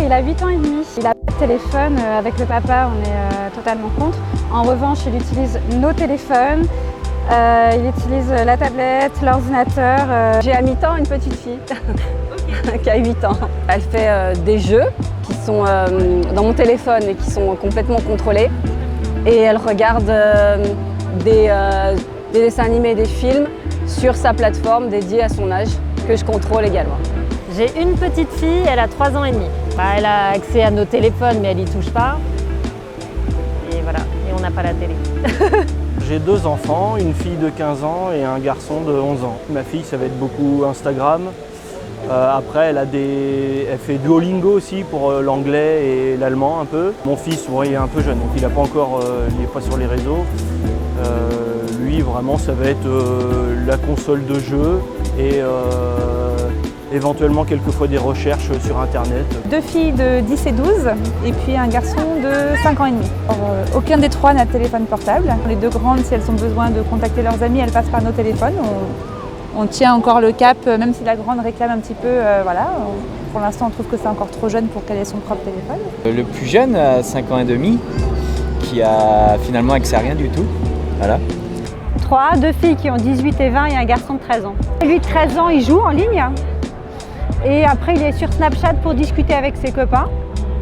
il a 8 ans et demi. Il n'a pas de téléphone. Avec le papa, on est totalement contre. En revanche, il utilise nos téléphones. Il utilise la tablette, l'ordinateur. J'ai à mi-temps une petite fille qui a 8 ans. Elle fait des jeux qui sont dans mon téléphone et qui sont complètement contrôlés. Et elle regarde des dessins animés et des films sur sa plateforme dédiée à son âge, que je contrôle également. J'ai une petite fille, elle a 3 ans et demi. Elle a accès à nos téléphones, mais elle n'y touche pas. Et voilà, et on n'a pas la télé. J'ai 2 enfants, une fille de 15 ans et un garçon de 11 ans. Ma fille, ça va être beaucoup Instagram. Après, elle fait Duolingo aussi pour l'anglais et l'allemand un peu. Mon fils, il est un peu jeune, donc il n'est pas sur les réseaux. Lui, vraiment, ça va être la console de jeu et éventuellement quelquefois des recherches sur Internet. 2 filles de 10 et 12 et puis un garçon de 5 ans et demi. Aucun des 3 n'a de téléphone portable. Les 2 grandes, si elles ont besoin de contacter leurs amis, elles passent par nos téléphones. On tient encore le cap, même si la grande réclame un petit peu. Voilà. Pour l'instant, on trouve que c'est encore trop jeune pour qu'elle ait son propre téléphone. Le plus jeune, à 5 ans et demi, qui a finalement accès à rien du tout. Voilà. 2 filles qui ont 18 et 20 et un garçon de 13 ans. Lui, de 13 ans, il joue en ligne. Et après, il est sur Snapchat pour discuter avec ses copains.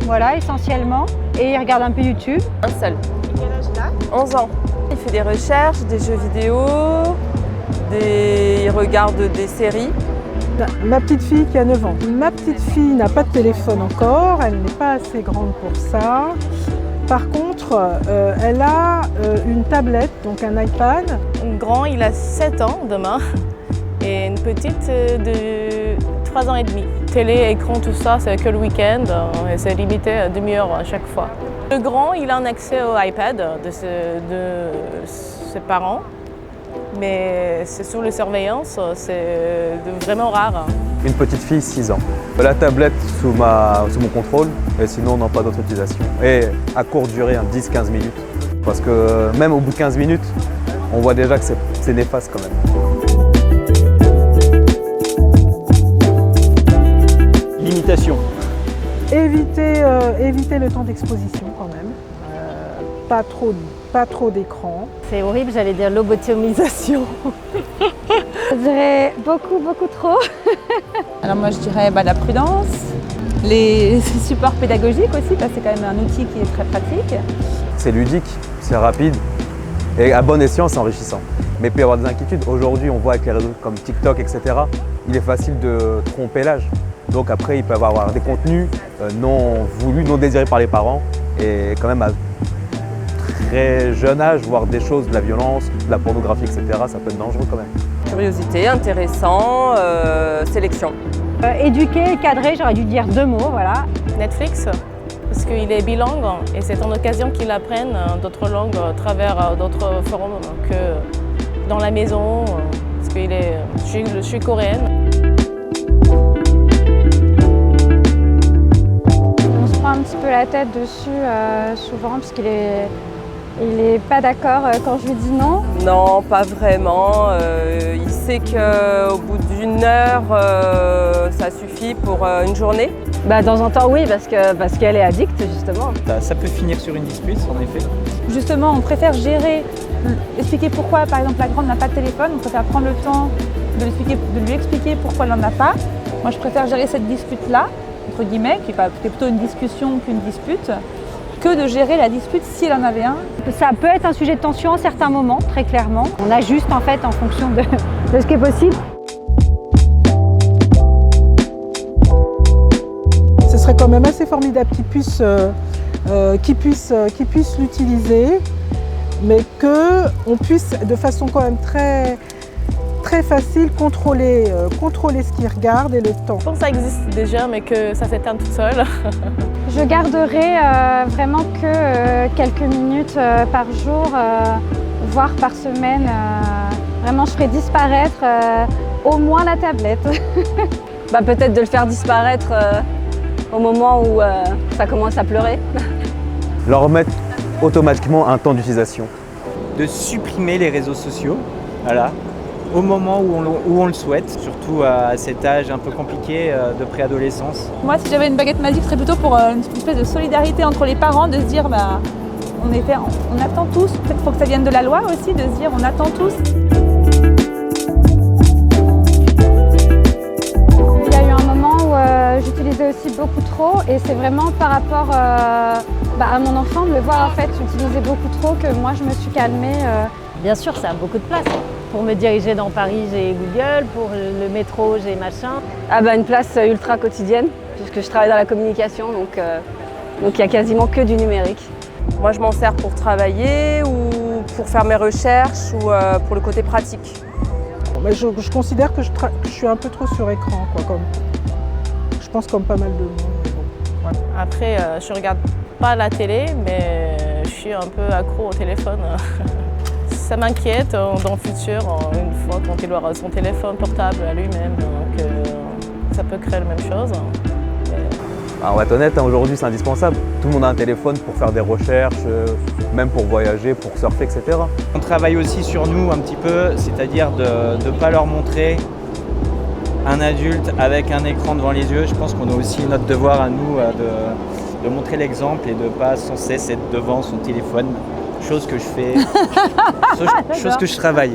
Voilà, essentiellement. Et il regarde un peu YouTube. Un seul. Et quel âge il a ? 11 ans. Il fait des recherches, des jeux vidéo, il regarde des séries. Ma petite fille qui a 9 ans. Ma petite fille n'a pas de téléphone encore, elle n'est pas assez grande pour ça. Par contre, elle a une tablette, donc un iPad. Un grand, il a 7 ans demain et une petite de 3 ans et demi. Télé, écran, tout ça, c'est que le week-end et c'est limité à demi-heure à chaque fois. Le grand, il a un accès au iPad de ses parents, mais c'est sous la surveillance, c'est vraiment rare. Une petite fille, 6 ans. La tablette sous mon contrôle, et sinon non, pas d'autre utilisation. Et à courte durée, 10-15 minutes. Parce que même au bout de 15 minutes, on voit déjà que c'est néfaste quand même. Limitation. Éviter le temps d'exposition quand même. Pas trop d'écran. C'est horrible, j'allais dire lobotomisation. Je dirais beaucoup trop. Alors moi, je dirais la prudence, les supports pédagogiques aussi, parce que c'est quand même un outil qui est très pratique. C'est ludique, c'est rapide et à bon escient, c'est enrichissant. Mais il peut y avoir des inquiétudes. Aujourd'hui, on voit avec les réseaux comme TikTok, etc., il est facile de tromper l'âge. Donc après, il peut y avoir des contenus non voulus, non désirés par les parents et quand même à très jeune âge, voir des choses, de la violence, de la pornographie, etc., ça peut être dangereux quand même. Curiosité, intéressant, sélection. Éduquer, cadrer, j'aurais dû dire 2 mots, voilà. Netflix, parce qu'il est bilingue et c'est une occasion qu'il apprenne d'autres langues à travers d'autres forums que dans la maison, parce que je suis coréenne. On se prend un petit peu la tête dessus souvent, parce qu'il est pas d'accord quand je lui dis non. Non, pas vraiment. Il sait qu'au bout d'1 heure, ça suffit pour une journée. De temps en temps, oui, parce qu'elle est addicte, justement. Ça peut finir sur une dispute, en effet. Justement, on préfère expliquer pourquoi, par exemple, la grande n'a pas de téléphone. On préfère prendre le temps de lui expliquer pourquoi elle n'en a pas. Moi, je préfère gérer cette dispute-là, entre guillemets, qui est plutôt une discussion qu'une dispute, que de gérer la dispute si elle en avait un. Ça peut être un sujet de tension à certains moments, très clairement. On ajuste en fait en fonction de ce qui est possible. Ce serait quand même assez formidable qu'il puisse l'utiliser, mais qu'on puisse de façon quand même très facile contrôler ce qu'il regarde et le temps. Je pense que ça existe déjà, mais que ça s'éteint toute seule. Je garderai vraiment que quelques minutes par jour, voire par semaine. Vraiment, je ferai disparaître au moins la tablette. Peut-être de le faire disparaître au moment où ça commence à pleurer. Leur remettre automatiquement un temps d'utilisation. De supprimer les réseaux sociaux, voilà. au moment où on le souhaite, surtout à cet âge un peu compliqué de préadolescence. Moi, si j'avais une baguette magique, ce serait plutôt pour une espèce de solidarité entre les parents, de se dire on attend tous, peut-être qu'il faut que ça vienne de la loi aussi, de se dire on attend tous. Il y a eu un moment où j'utilisais aussi beaucoup trop et c'est vraiment par rapport à mon enfant de le voir en fait utiliser beaucoup trop que moi je me suis calmée. Bien sûr, ça a beaucoup de place. Pour me diriger dans Paris, j'ai Google, pour le métro, j'ai machin. Ah bah une place ultra quotidienne, puisque je travaille dans la communication, donc il n'y a quasiment que du numérique. Moi, je m'en sers pour travailler ou pour faire mes recherches ou pour le côté pratique. Mais je considère que je suis un peu trop sur écran, quoi, je pense comme pas mal de monde. Ouais. Après, je regarde pas la télé, mais je suis un peu accro au téléphone. Ça m'inquiète dans le futur, une fois quand il aura son téléphone portable à lui-même, que ça peut créer la même chose. On va être honnête, aujourd'hui c'est indispensable. Tout le monde a un téléphone pour faire des recherches, même pour voyager, pour surfer, etc. On travaille aussi sur nous un petit peu, c'est-à-dire de ne pas leur montrer un adulte avec un écran devant les yeux. Je pense qu'on a aussi notre devoir à nous de montrer l'exemple et de ne pas sans cesse être devant son téléphone. Chose que je fais, chose que je travaille.